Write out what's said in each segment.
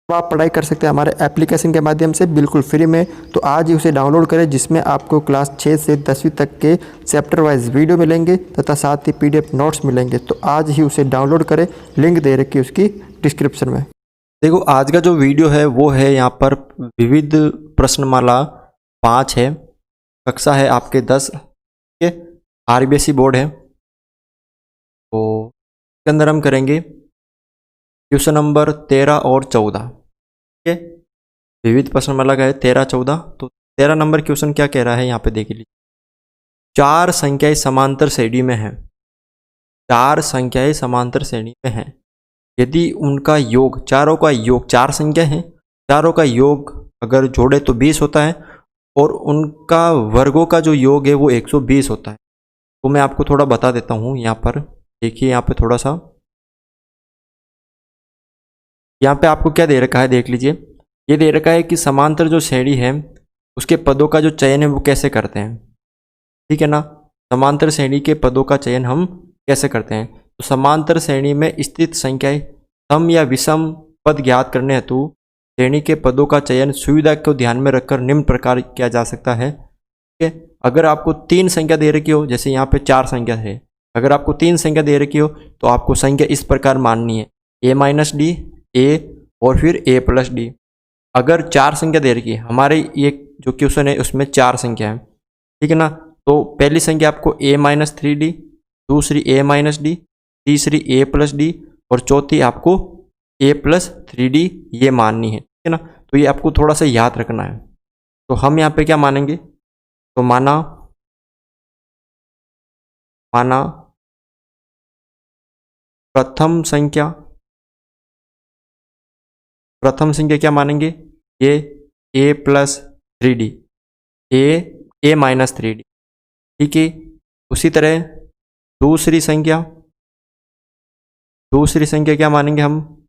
तो आप पढ़ाई कर सकते हैं हमारे एप्लीकेशन के माध्यम से बिल्कुल फ्री में। तो आज ही उसे डाउनलोड करें, जिसमें आपको क्लास 6 से 10वीं तक के चैप्टर वाइज वीडियो मिलेंगे तथा साथ ही PDF नोट्स मिलेंगे। तो आज ही उसे डाउनलोड करें, लिंक दे रखी है उसकी डिस्क्रिप्शन में। देखो आज का जो वीडियो है वो है यहाँ पर विविध प्रश्नमाला 5 है, कक्षा है आपके 10 के, RBSE बोर्ड है। तो इसके अंदर हम करेंगे क्वेश्चन नंबर 13 और 14। ठीक है, विविध प्रश्नमाला का है 13-14। तो 13 नंबर क्वेश्चन क्या कह रहा है यहाँ पे देख लीजिए। 4 संख्याएं समांतर श्रेणी में हैं, 4 संख्याएं समांतर श्रेणी में हैं। यदि उनका योग, चारों का योग, 4 संख्या है, चारों का योग अगर जोड़े तो 20 होता है और उनका वर्गों का जो योग है वो 120 होता है। तो मैं आपको थोड़ा बता देता हूँ यहाँ पर, देखिए यहाँ पे थोड़ा सा, यहाँ पे आपको क्या दे रखा है देख लीजिए। ये दे रखा है कि समांतर जो श्रेणी है उसके पदों का जो चयन है वो कैसे करते हैं। ठीक है ना, समांतर श्रेणी के पदों का चयन हम कैसे करते हैं। तो समांतर श्रेणी में स्थित संख्याएं सम या विषम पद ज्ञात करने हेतु श्रेणी के पदों का चयन सुविधा को ध्यान में रखकर निम्न प्रकार किया जा सकता है। ठीक है, अगर आपको 3 संख्या दे रखी हो, जैसे यहाँ पे 4 संख्या है, अगर आपको 3 संख्या दे रखी हो तो आपको संख्या इस प्रकार माननी है, a-d, a और फिर a+d। अगर 4 संख्या दे रखी है, हमारे ये जो क्वेश्चन है उसमें 4 संख्या है, ठीक है ना। तो पहली संख्या आपको a-3d, दूसरी a-d, तीसरी a+d और चौथी आपको a+3d ये माननी है। ठीक है ना, तो ये आपको थोड़ा सा याद रखना है। तो हम यहाँ पे क्या मानेंगे, तो माना प्रथम संख्या क्या मानेंगे, ये a+3d, a-3d। ठीक है, उसी तरह दूसरी संख्या क्या मानेंगे हम,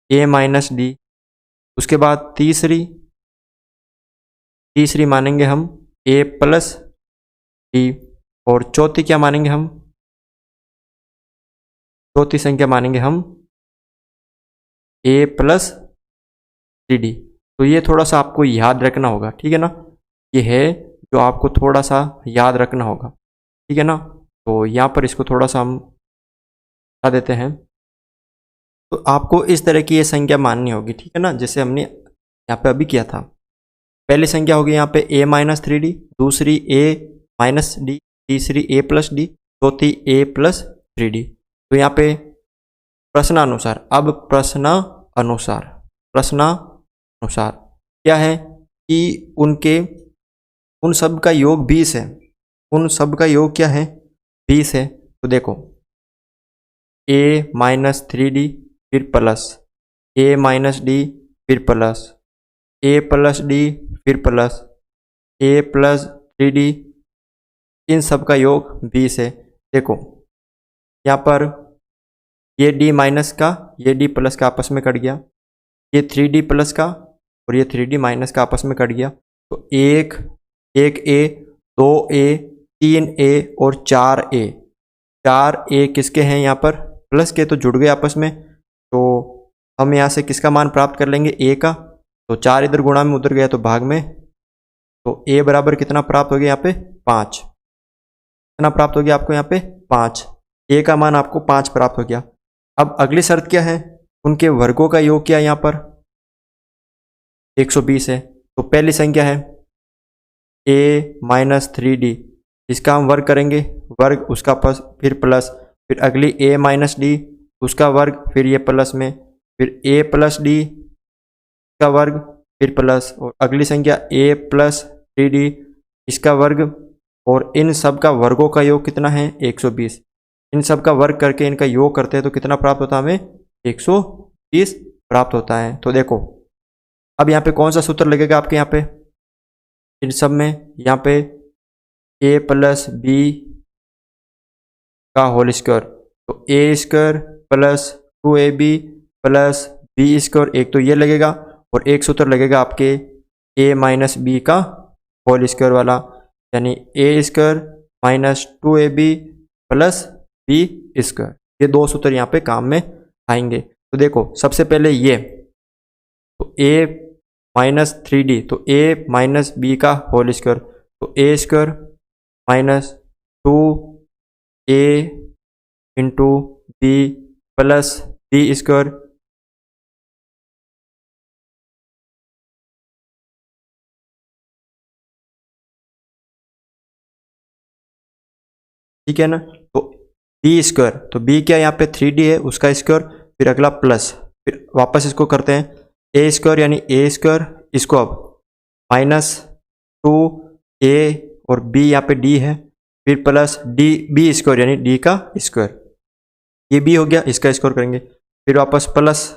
a-d। उसके बाद तीसरी मानेंगे हम a+d और चौथी क्या मानेंगे हम, चौथी संख्या मानेंगे हम a+3d। तो ये थोड़ा सा आपको याद रखना होगा। ठीक है ना, ये है जो आपको थोड़ा सा याद रखना होगा। ठीक है ना, तो यहाँ पर इसको थोड़ा सा हम बता देते हैं। तो आपको इस तरह की ये संख्या माननी होगी। ठीक है ना, जैसे हमने यहाँ पे अभी किया था। पहली संख्या होगी यहाँ पे a-3d, दूसरी a-d, तीसरी a+d, चौथी a+3d। तो यहाँ पे प्रश्नानुसार, अब प्रश्नानुसार क्या है कि उन सब का योग 20 है। उन सब का योग क्या है, 20 है। तो देखो a-3d फिर प्लस, a-d फिर प्लस, a+d फिर प्लस, a+3d, इन सब का योग 20 है। देखो यहाँ पर ये d माइनस का, ये d प्लस का आपस में कट गया, ये 3d प्लस का और ये 3d माइनस का आपस में कट गया। तो 1a, 2a, 3a और 4a, 4a किसके हैं यहाँ पर, प्लस के, तो जुड़ गए आपस में। तो हम यहाँ से किसका मान प्राप्त कर लेंगे, a का। तो 4 इधर गुणा में उधर गया तो भाग में, तो a बराबर कितना प्राप्त हो गया यहाँ पे, 5। कितना प्राप्त हो गया आपको यहाँ पे, 5। a का मान आपको 5 प्राप्त हो गया। अब अगली शर्त क्या है, उनके वर्गों का योग क्या है यहाँ पर, 120 है। तो पहली संख्या है a-3d, इसका हम वर्ग करेंगे, वर्ग उसका प्लस फिर प्लस, फिर अगली a-d उसका वर्ग, फिर ये प्लस में, फिर a+d का वर्ग फिर प्लस, और अगली संख्या a+3d इसका वर्ग, और इन सब का वर्गों का योग कितना है, 120। इन सब का वर्ग करके इनका योग करते हैं तो कितना प्राप्त होता है हमें, 120 प्राप्त होता है। तो देखो अब यहाँ पे कौन सा सूत्र लगेगा आपके, यहाँ पे इन सब में, यहाँ पे a+b का होल स्क्वायर, तो a² plus 2ab plus b², एक तो ये लगेगा, और एक सूत्र लगेगा आपके a-b का होल स्क्वायर वाला, यानी a² minus 2ab plus b²। ये दो सूत्र यहाँ पे काम में आएंगे। तो देखो सबसे पहले ये ए माइनस 3d, तो ए माइनस बी का होल स्क्वायर, तो a square minus 2a into b plus b square, ठीक है ना। तो बी स्क्वायर, तो बी क्या यहाँ पे 3d है उसका स्क्वायर, फिर अगला प्लस, फिर वापस इसको करते हैं ए स्क्वायर यानी ए स्क्वायर, इसको अब माइनस 2a और b यहाँ पे d है, फिर प्लस डी बी स्क्वायर यानी d का स्क्वायर, ये b हो गया, इसका स्क्वायर करेंगे, फिर वापस प्लस,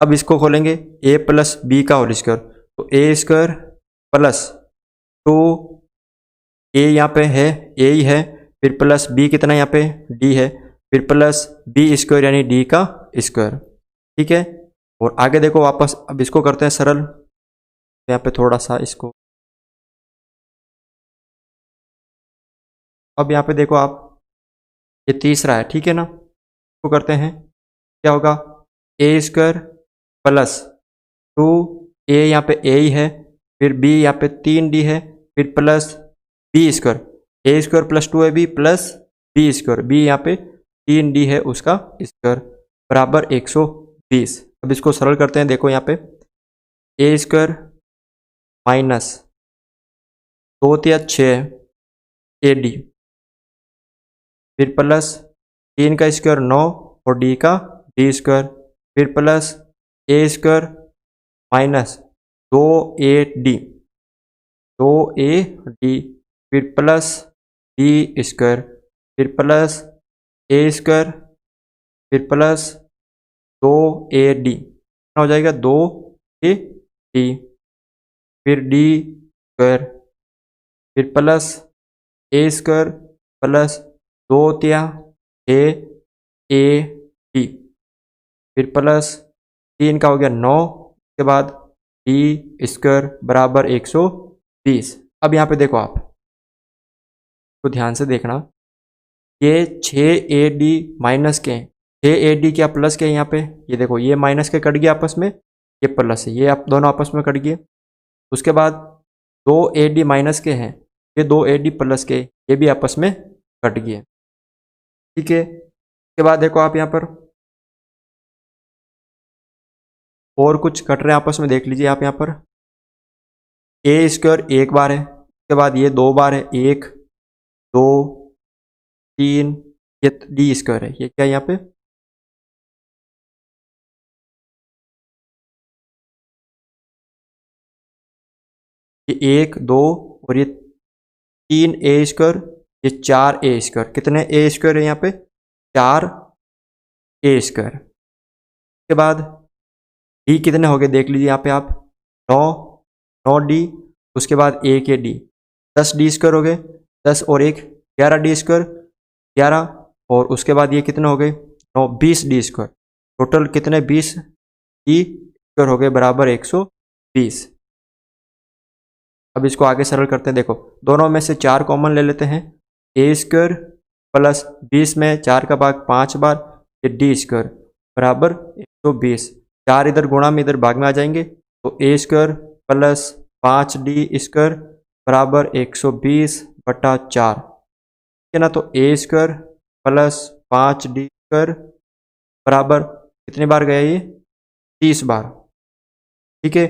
अब इसको खोलेंगे a प्लस बी का होल स्क्वायर, तो ए स्क्वायर प्लस 2a यहाँ पे है a ही है, फिर प्लस b कितना यहाँ पे d है, फिर प्लस बी स्क्वायर यानी d का स्क्वायर, ठीक है। और आगे देखो वापस, अब इसको करते हैं सरल, तो यहाँ पे थोड़ा सा इसको, अब यहाँ पे देखो आप, ये तीसरा है, ठीक है ना, इसको करते हैं, क्या होगा ए स्क्वायर प्लस 2a यहाँ पे a ही है, फिर b यहाँ पे 3d है, फिर plus b square, a square plus 2ab plus b square, b यहाँ पे 3d है उसका स्क्वायर बराबर 120। अब इसको सरल करते हैं, देखो यहाँ पे ए स्क्वायर माइनस 2×6 AD, फिर प्लस 3 का स्क्वायर 9 और d का d स्क्वायर, फिर प्लस ए स्क्वायर माइनस 2AD, फिर प्लस d स्क्वायर, फिर प्लस ए स्क्वायर, फिर प्लस 2AD, कितना हो जाएगा 2AD, फिर d स्क्वायर, फिर प्लस ए स्क्वायर प्लस 2×6AD, फिर प्लस 3 का हो गया 9, उसके बाद d स्क्वायर बराबर 120। अब यहाँ पे देखो आप तो ध्यान से देखना, ये 6AD माइनस के हैं, 6AD क्या प्लस के यहाँ पे, ये देखो ये माइनस के कट गया आपस में, ये प्लस है, ये आप दोनों आपस में कट गए। उसके बाद 2AD माइनस के हैं, ये 2AD प्लस के, ये भी आपस में कट गए, ठीक है। उसके बाद देखो आप यहाँ पर और कुछ कट रहे हैं आपस में, देख लीजिए आप यहाँ पर, ए स्क्वायर एक बार है, उसके बाद ये 2 बार है, 1 2 3, ये डी स्क्वायर है, ये क्या है यहाँ पे, ये 1 2 और ये 3a स्क्वायर, ये 4a स्क्वायर, कितने a स्क्वायर है यहाँ पे 4a स्क्वायर। उसके बाद d कितने हो गए देख लीजिए यहाँ पे आप, 9d, उसके बाद 1d, 10d स्क्वायर हो गए, 10 और 1 11d स्क्वायर 11, और उसके बाद ये कितने हो गए 9 20d स्क्वायर, टोटल कितने 20d स्क्वायर हो गए बराबर 120। अब इसको आगे सरल करते हैं, देखो दोनों में से 4 कॉमन ले लेते हैं, ए स्क्वायर प्लस 20 में 4 का भाग 5 बार, ये डी स्क्वायर बराबर 120, 4 इधर गुणा में इधर भाग में आ जाएंगे, तो a square plus 5d square बराबर 120/4, ठीक है ना। तो a square plus 5d square बराबर कितने बार गया ये 30 बार, ठीक है।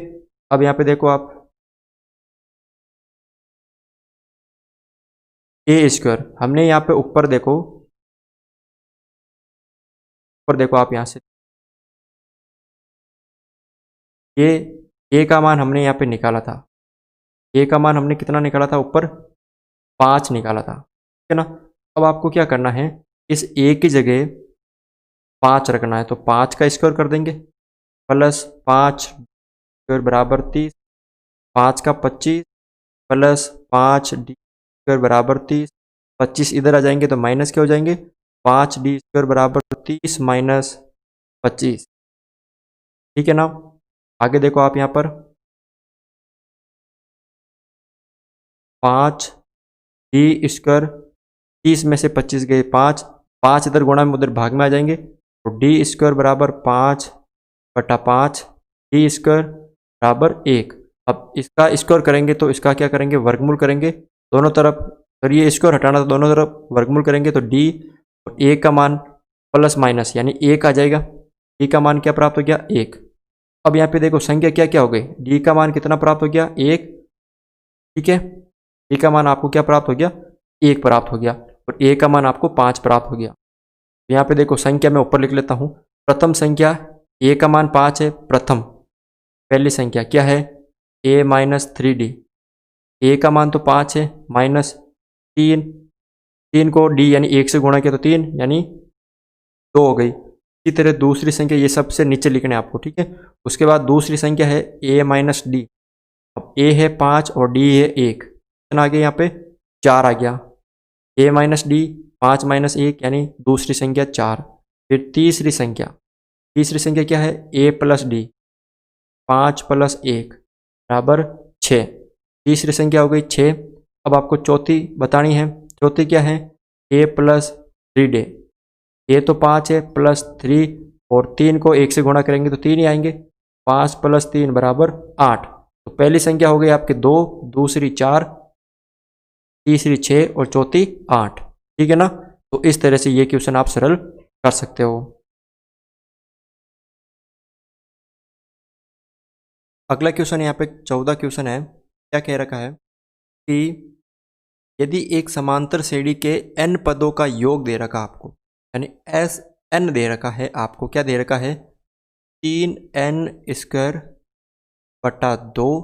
अब यहाँ पे देखो आप ए स्क्वायर, हमने यहाँ पे ऊपर देखो आप यहाँ से ये ए का मान हमने यहाँ पे निकाला था, ए का मान हमने कितना निकाला था ऊपर 5 निकाला था, ठीक है ना। अब आपको क्या करना है, इस ए की जगह 5 रखना है, तो 5 का स्क्वायर कर देंगे प्लस 5 स्क्वायर बराबर 30, 5 का 25 प्लस 5d स्क्वायर बराबर 30, 25 इधर आ जाएंगे तो माइनस क्या हो जाएंगे, 5d स्क्वायर बराबर 30 माइनस 25, ठीक है ना। आगे देखो आप यहाँ पर 5d स्क्वायर, 30 में से 25 गए 5, 5 इधर गुणा में उधर भाग में आ जाएंगे, तो d स्क्वायर बराबर 5/5, डी स्क्वायर बराबर 1। अब इसका स्क्वायर करेंगे तो इसका क्या करेंगे, वर्गमूल करेंगे दोनों तरफ। अगर ये स्क्वायर हटाना तो दोनों तरफ वर्गमूल करेंगे तो डी और ए का मान प्लस माइनस यानी 1 आ जाएगा। डी का मान क्या प्राप्त हो गया, 1। अब यहाँ पे देखो संख्या क्या क्या हो गई, डी का मान कितना प्राप्त हो गया, 1। ठीक है, डी का मान आपको क्या प्राप्त हो गया, 1 प्राप्त हो गया, और ए का मान आपको 5 प्राप्त हो गया। यहाँ पे देखो संख्या मैं ऊपर लिख लेता हूँ। प्रथम संख्या ए का मान 5 है, प्रथम पहली संख्या क्या है, ए माइनस 3d। ए का मान तो 5 है, माइनस 3, 3 को डी यानी 1 से गुणा किया तो 3 यानी 2 हो गई। इसी तरह दूसरी संख्या ये सबसे नीचे लिखने हैं आपको, ठीक है। उसके बाद दूसरी संख्या है ए माइनस डी। अब ए है 5 और डी है 1, कितना आ गया यहाँ पे, 4 आ गया। ए माइनस डी 5 माइनस 1 यानी दूसरी संख्या 4। फिर तीसरी संख्या क्या है, ए प्लस डी, 5 प्लस 1 बराबर 6। तीसरी संख्या हो गई 6। अब आपको चौथी बतानी है, चौथी क्या है, ए प्लस 3d। ए तो 5 है, प्लस 3 और 3 को 1 से गुणा करेंगे तो 3 ही आएंगे। 5 प्लस 3 बराबर 8। तो पहली संख्या हो गई आपके 2, दूसरी 4, तीसरी 6 और चौथी 8। ठीक है ना। तो इस तरह से ये क्वेश्चन आप सरल कर सकते हो। अगला क्वेश्चन यहाँ पे 14 क्वेश्चन है। क्या कह रखा है कि यदि एक समांतर श्रेणी के n पदों का योग दे रखा आपको, यानी एस n दे रखा है आपको, क्या दे रखा है, 3n स्क्वायर बटा 2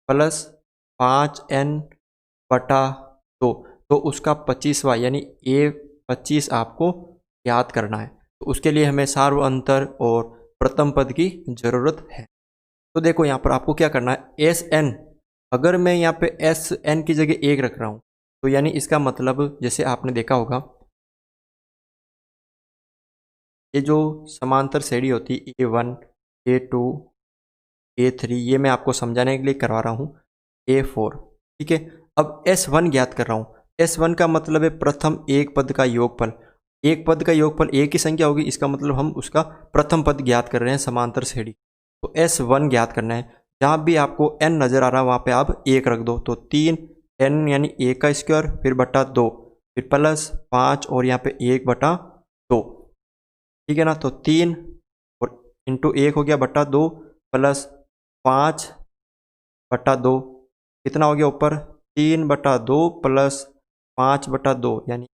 प्लस 5n बटा 2, तो उसका 25वां यानी a 25 आपको याद करना है। तो उसके लिए हमें सार्व अंतर और प्रथम पद की जरूरत है। तो देखो यहाँ पर आपको क्या करना है, एस एन, अगर मैं यहाँ पे एस एन की जगह 1 रख रहा हूँ तो यानी इसका मतलब जैसे आपने देखा होगा, ये जो समांतर श्रेणी होती है A1, A2, A3, ये मैं आपको समझाने के लिए करवा रहा हूँ, A4। ठीक है, अब S1 ज्ञात कर रहा हूँ। S1 का मतलब है प्रथम एक पद का योगफल। एक पद का योगफल एक ही संख्या होगी, इसका मतलब हम उसका प्रथम पद ज्ञात कर रहे हैं समांतर श्रेणी। तो S1 ज्ञात करना है। जहाँ भी आपको n नज़र आ रहा है वहाँ पे आप 1 रख दो, तो 3n यानी 1 का स्क्वायर फिर बटा 2 फिर प्लस 5 और यहाँ पे 1 बटा 2। ठीक है ना। तो 3 और इंटू 1 हो गया बटा 2 प्लस 5 बटा 2, कितना हो गया ऊपर, 3 बटा 2 प्लस 5 बटा 2 यानी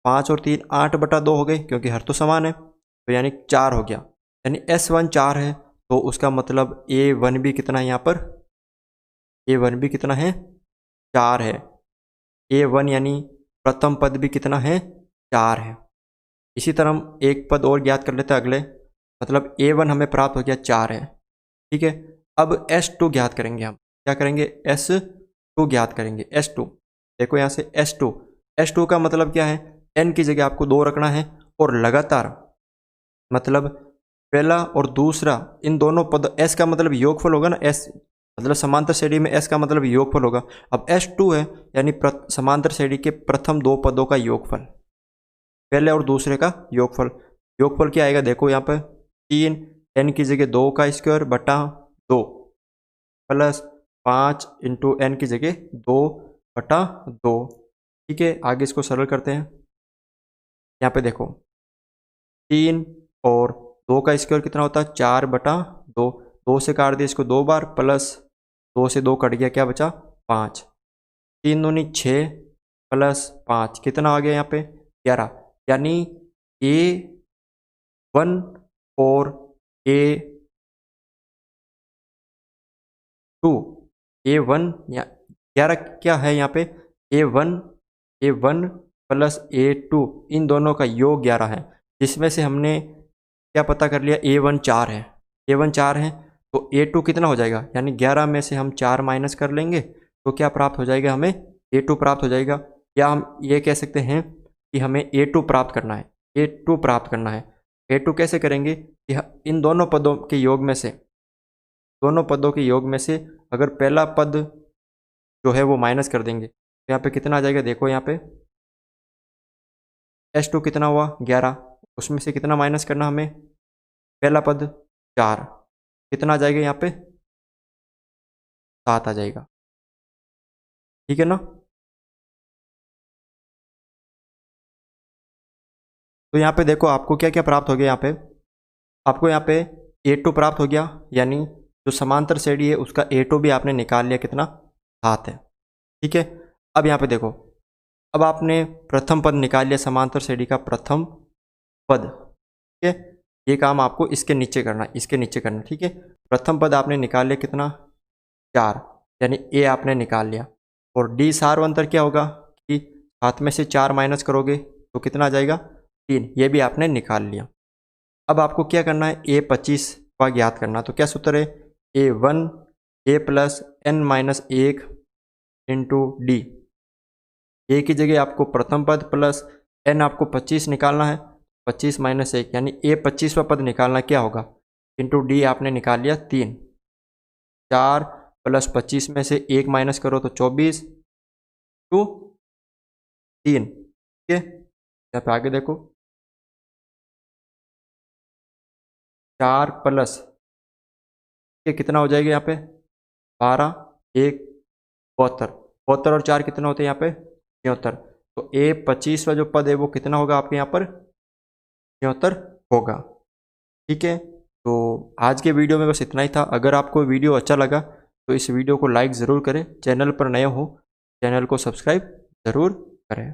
5 और 3 8 बटा 2 हो गए, क्योंकि हर तो समान है, तो यानी 4 हो गया। यानी S1 4 है, तो उसका मतलब A1 भी कितना है, यहाँ पर A1 भी कितना है, 4 है। A1 यानी प्रथम पद भी कितना है, 4 है। इसी तरह हम एक पद और ज्ञात कर लेते हैं अगले, मतलब A1 हमें प्राप्त हो गया 4 है। ठीक है, अब S2 ज्ञात करेंगे हम। क्या करेंगे, S2 ज्ञात करेंगे। S2 देखो यहाँ से S2 का मतलब क्या है, n की जगह आपको 2 रखना है और लगातार, मतलब पहला और दूसरा इन दोनों पद, S का मतलब योगफल होगा ना, S मतलब समांतर श्रेणी में S का मतलब योगफल होगा। अब S2 है यानी समांतर श्रेणी के प्रथम 2 पदों का योगफल, पहले और दूसरे का योगफल। योगफल क्या आएगा, देखो यहाँ पर 3n की जगह 2 का स्क्वायर बटा 2 प्लस 5 इंटू n की जगह 2 बटा 2। ठीक है, आगे इसको सरल करते हैं। यहाँ पे देखो 3 और 2 का स्क्वायर कितना होता है, 4 बटा 2, 2 से काट दिया इसको 2 बार, प्लस 2 से 2 कट गया, क्या बचा 5, 3 दूनी 6 प्लस 5 कितना आ गया यहाँ पे 11। यानी A1 और A2, A1 या 11 क्या है यहाँ पे, A1 प्लस A2 इन दोनों का योग 11 है, जिसमें से हमने क्या पता कर लिया, A1 4 है, A1 4 है, तो A2 कितना हो जाएगा, यानी 11 में से हम 4 माइनस कर लेंगे तो क्या प्राप्त हो जाएगा, हमें A2 प्राप्त हो जाएगा। या हम ये कह सकते हैं कि हमें A2 प्राप्त करना है, A2 प्राप्त करना है। A2 कैसे करेंगे कि इन दोनों पदों के योग में से, दोनों पदों के योग में से अगर पहला पद जो है वो माइनस कर देंगे तो यहाँ पे कितना आ जाएगा, देखो यहाँ पे S2 कितना हुआ 11, उसमें से कितना माइनस करना हमें, पहला पद 4, कितना आ जाएगा यहाँ पे 7 आ जाएगा। ठीक है ना। तो यहाँ पे देखो आपको क्या क्या प्राप्त हो गया। यहाँ पे आपको यहाँ पे A2 प्राप्त हो गया, यानी जो समांतर श्रेणी है उसका A2 भी आपने निकाल लिया, कितना 7 है। ठीक है। अब यहाँ पे देखो, अब आपने प्रथम पद निकाल लिया, समांतर श्रेणी का प्रथम पद। ठीक है, ये काम आपको इसके नीचे करना, इसके नीचे करना। ठीक है, प्रथम पद आपने निकाल लिया कितना 4, यानी A आपने निकाल लिया। और D सार अंतर क्या होगा कि 7 में से 4 माइनस करोगे तो कितना आ जाएगा 3, ये भी आपने निकाल लिया। अब आपको क्या करना है, A25 का ज्ञात करना। तो क्या सूत्र है, A1 A plus n minus 1 into d. A की जगह आपको प्रथम पद प्लस n आपको 25 निकालना है, 25 माइनस 1 यानी A25वां पद निकालना क्या होगा, इंटू डी आपने निकाल लिया 3। 4 प्लस 25 में से 1 माइनस करो तो 24 टू 3। ठीक है, यहाँ पे आगे देखो 4 प्लस ये कितना हो जाएगा यहाँ पे 12 1 72, 72 और 4 कितना होते हैं यहाँ पे 73। तो A25वां जो पद है वो कितना होगा आपके यहाँ पर 73 होगा। ठीक है, तो आज के वीडियो में बस इतना ही था। अगर आपको वीडियो अच्छा लगा तो इस वीडियो को लाइक ज़रूर करें, चैनल पर नए हो चैनल को सब्सक्राइब ज़रूर करें।